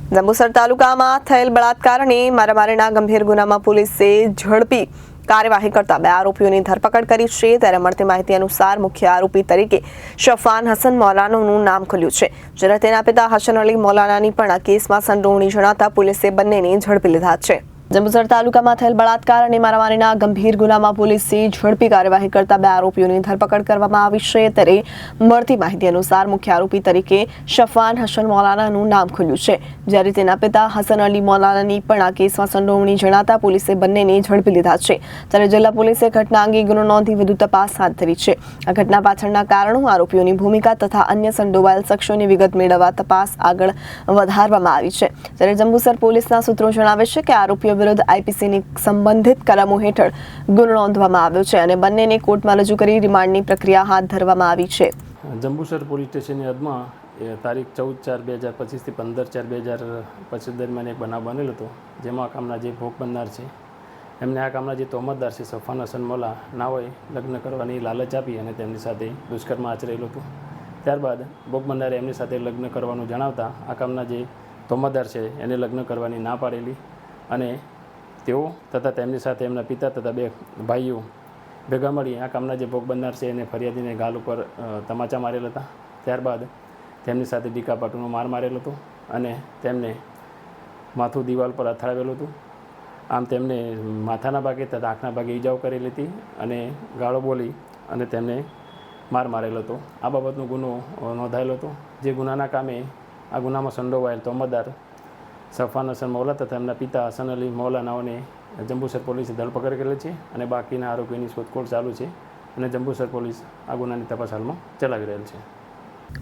જંબુસર તાલુકામાં થયેલ બળાત્કાર અને મારામારીના ગંભીર ગુનામાં પોલીસે ઝડપી કાર્યવાહી કરતા 2 આરોપીઓની ધરપકડ કરી છે। ત્યારે મળતી માહિતી અનુસાર મુખ્ય આરોપી તરીકે શફાન હસન મૌલાનાનું નામ ખુલ્યું છે, જ્યારે તેના પિતા હસન અલી મૌલાનાની પણ આ કેસમાં સંડોવણી જણાતા પોલીસે બંનેને ઝડપી લીધા છે। જંબુસર તાલુકામાં થયેલ બળાત્કાર અને મારામારીના ગંભીર ગુનામાં પોલીસે ઝડપી કાર્યવાહી કરતા 2 આરોપીઓની ધરપકડ કરવામાં આવી છે। ત્યારે મળતી માહિતી અનુસાર મુખ્ય આરોપી તરીકે શફાન હસન મૌલાનાનું નામ ખુલ્યું છે, જ્યારે તેના પિતા હસન અલી મૌલાનાની પણ આ કેસમાં સંડોવણી જણાતા પોલીસે બંનેને ઝડપી લીધા છે। ત્યારે જિલ્લા પોલીસે ઘટના અંગે ગુનો નોંધી વધુ તપાસ હાથ ધરી છે। આ ઘટના પાછળના કારણો, આરોપીઓની ભૂમિકા તથા અન્ય સંડોવાયેલ શખ્સોની વિગત મેળવવા તપાસ આગળ વધારવામાં આવી છે। ત્યારે જંબુસર પોલીસના સૂત્રો જણાવે છે કે આરોપીઓ વિરુદ્ધ આઈપીસીની સંબંધિત કલમો હેઠળ ગુનો નોંધવામાં આવ્યો છે અને બંનેને કોર્ટમાં રજૂ કરી રિમાન્ડની પ્રક્રિયા હાથ ધરવામાં આવી છે। જંબુસર પોલીસ સ્ટેશનની હદમાં તારીખ 14/4/2025 થી 15/4/2025 દરમિયાન એક બનાવ બનેલો હતો, જેમાં આ કામના જે ભોગ બનનાર છે એમને આ કામના જે તોહમતદાર છે શફાન હસન મૌલા નાઓએ લગ્ન કરવાની લાલચ આપી અને તેમની સાથે દુષ્કર્મ આચરેલું હતું। ત્યારબાદ ભોગ બનનારે એમની સાથે લગ્ન કરવાનું જણાવતા આ કામના જે તોહમતદાર છે એને લગ્ન કરવાની ના પાડેલી અને તેઓ તથા તેમની સાથે એમના પિતા તથા 2 ભાઈઓ ભેગા મળી આ કામના જે ભોગ બનનાર છે એને ફરિયાદીને ગાલ ઉપર તમાચા મારેલા હતા। ત્યારબાદ તેમની સાથે ડીકાપાટુનો માર મારેલો હતો અને તેમને માથું દિવાલ પર અથડાવેલું હતું। આમ તેમને માથાના ભાગે તથા આંખના ભાગે ઈજાઓ કરેલી હતી અને ગાળો બોલી અને તેમને માર મારેલો હતો। આ બાબતનો ગુનો નોંધાયેલો હતો, જે ગુનાના કામે આ ગુનામાં સંડોવાયેલ તોહમતદાર શફાન હસન મૌલા તથા એમના પિતા હસન અલી મૌલાનાઓને જંબુસર પોલીસે ધરપકડ કરેલી છે અને બાકીના આરોપીની શોધખોળ ચાલુ છે અને જંબુસર પોલીસ આ ગુનાની તપાસ હાલમાં ચલાવી રહેલ છે।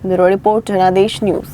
Bureau report Janadesh news.